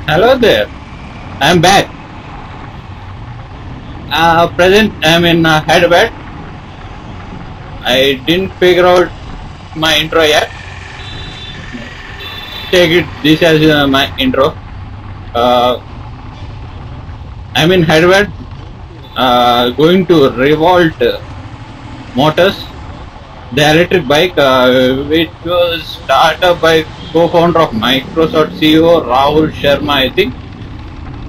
Hello there. I'm back. Present. I'm in Hyderabad. I didn't figure out my intro yet. Take it. This as my intro. Uh, I'm in Hyderabad. Going to Revolt Motors, the electric bike, which was started by co-founder of Microsoft CEO Rahul Sharma. I think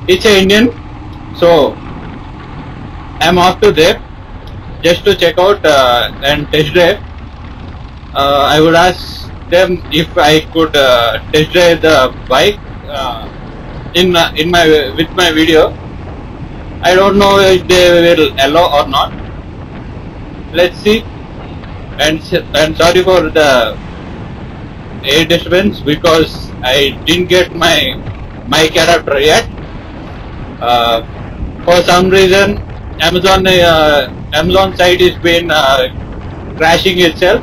it's an Indian. So I'm off to there just to check out and test drive. I would ask them if I could test drive the bike in my with my video. I don't know if they will allow or not. Let's see. And sorry for the air disturbance because I didn't get my mic adapter yet. For some reason, Amazon site is been crashing itself,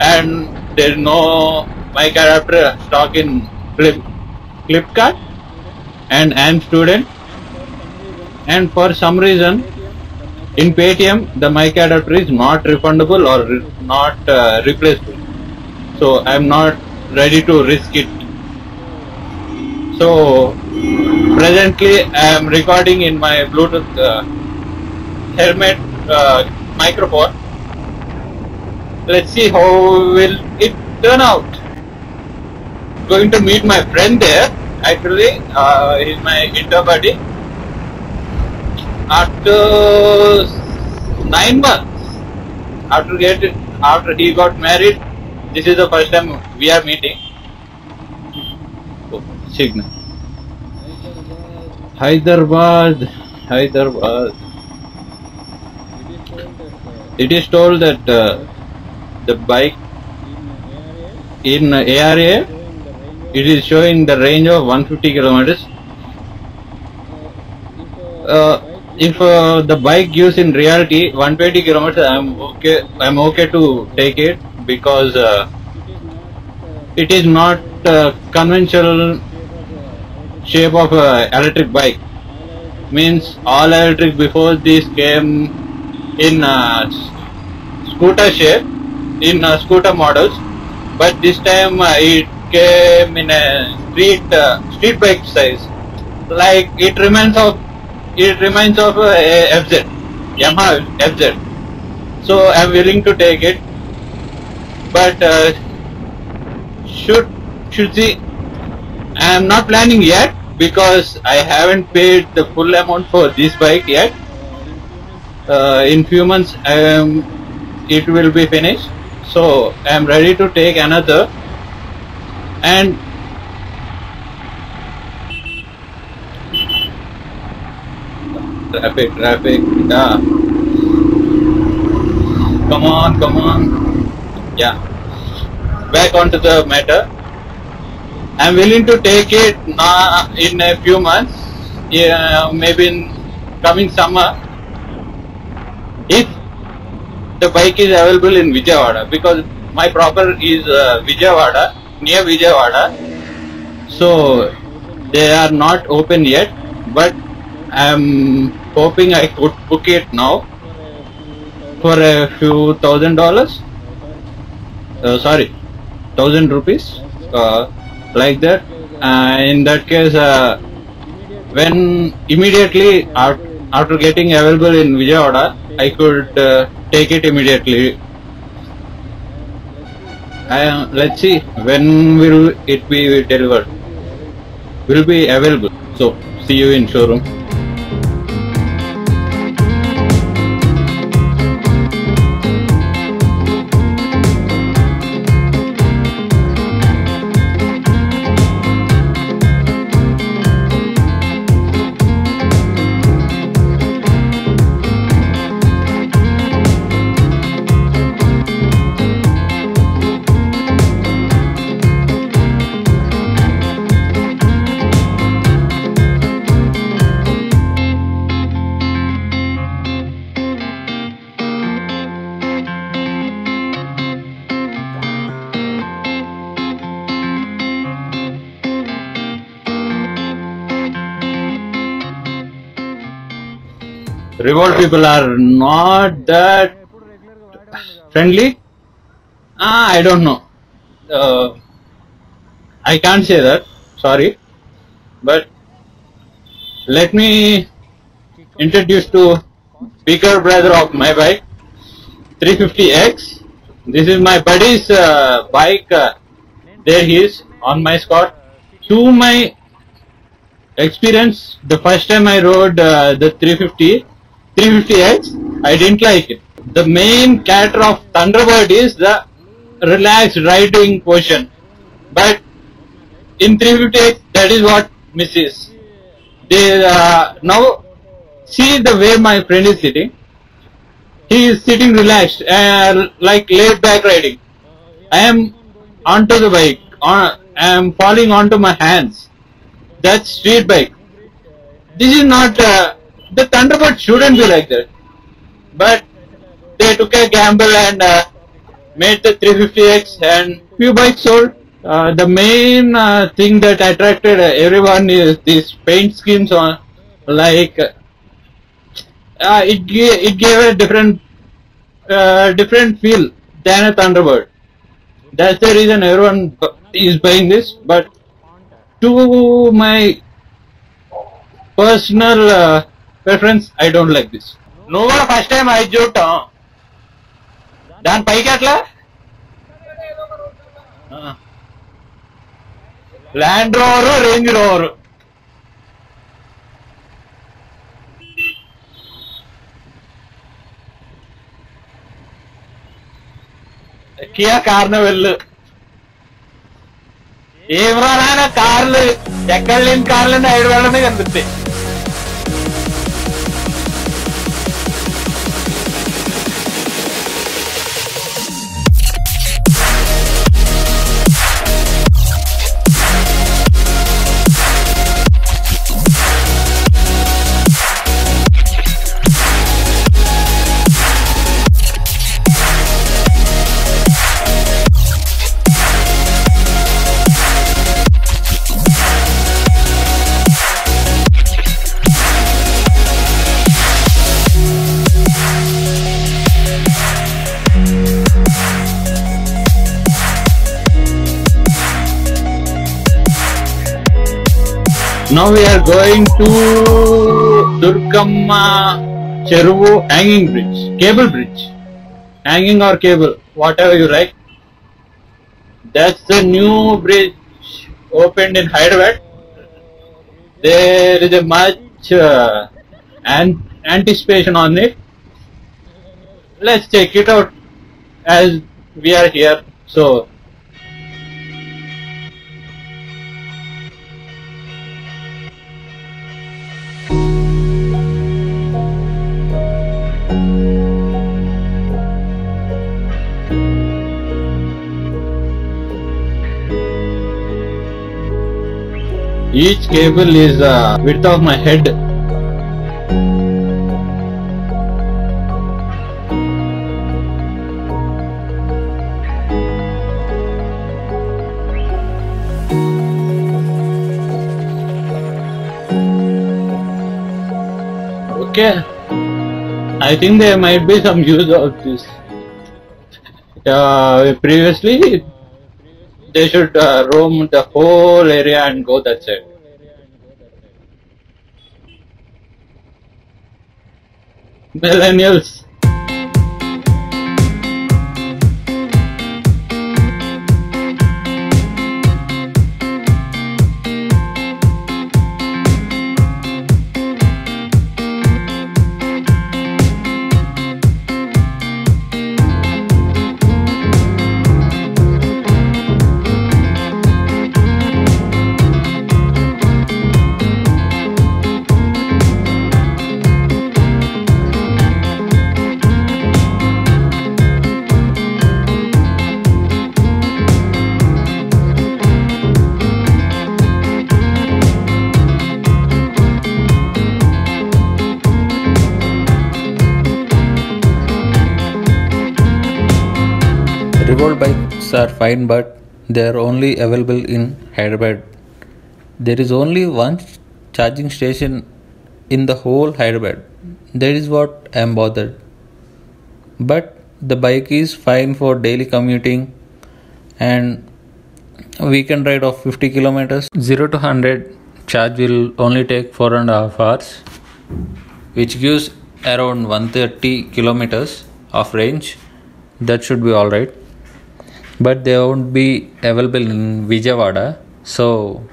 and there's no mic adapter stock in Flipkart, and I'm student, and for some reason in Paytm the mic adapter is not refundable or not replaceable, so I'm not ready to risk it. So presently I am recording in my Bluetooth helmet microphone. Let's see how will it turn out. Going to meet my friend there. Actually, he's my inter buddy. After 9 months, after he got married, this is the first time we are meeting. Oh, signal. Hyderabad. It is told that the bike in ARA, it is showing the range of 150 kilometers. If the bike gives in reality 120 kilometers, I'm okay to take it because it is not conventional shape of electric bike. Means all electric before this came in scooter shape, in scooter models, but this time it came in a street bike size. Like it reminds of a FZ, Yamaha FZ. So I'm willing to take it, but should see. I'm not planning yet because I haven't paid the full amount for this bike yet. In few months it will be finished, so I'm ready to take another. And traffic, yeah. Come on, yeah. Back onto the matter. I'm willing to take it in a few months, yeah, maybe in coming summer, if the bike is available in Vijayawada, because my proper is Vijayawada, near Vijayawada, so they are not open yet, but I'm hoping I could book it now for a few $1,000, sorry, 1,000 rupees, like that. In that case, when immediately after getting available in Vijayawada, I could take it immediately. Let's see when will it be delivered. Will be available. So see you in showroom. Revolt people are not that friendly. I don't know. I can't say that. Sorry, but let me introduce to bigger brother of my bike, 350X. This is my buddy's bike. There he is on my Scott. To my experience, the first time I rode the 350X, I didn't like it. The main character of Thunderbird is the relaxed riding portion, but in 350X that is what misses. They now see the way my friend is sitting. He is sitting relaxed, like laid back riding. I am onto the bike. I am falling onto my hands. That's street bike. This is not the Thunderbird shouldn't be like that. But they took a gamble and made the 350X, and few bikes sold. The main thing that attracted everyone is these paint schemes on, like it gave a different feel than a Thunderbird. That's the reason everyone is buying this. But to my personal preference, I don't like this. No, first time I joked on. Dan paiki atla? Land Rover, Range Rover. Kia Carnival. Everyone car Jacqueline Carlin I don't know. Now we are going to Durgamma Cheruvu hanging bridge, cable bridge, hanging or cable, whatever you like. That's the new bridge opened in Hyderabad. There is a much anticipation on it. Let's check it out as we are here. So. Each cable is width of my head. Okay, I think there might be some use of this. Previously, they should roam the whole area and go that side. Millennials. Revolt bikes are fine, but they are only available in Hyderabad. There is only one charging station in the whole Hyderabad, that is what I am bothered. But the bike is fine for daily commuting and weekend ride of 50 kilometers. 0 to 100 charge will only take 4.5 hours, which gives around 130 kilometers of range. That should be alright. But they won't be available in Vijayawada, so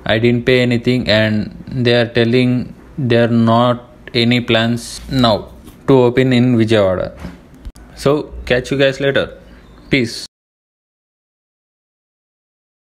I didn't pay anything, and they are telling there are not any plans now to open in Vijayawada. So catch you guys later. Peace.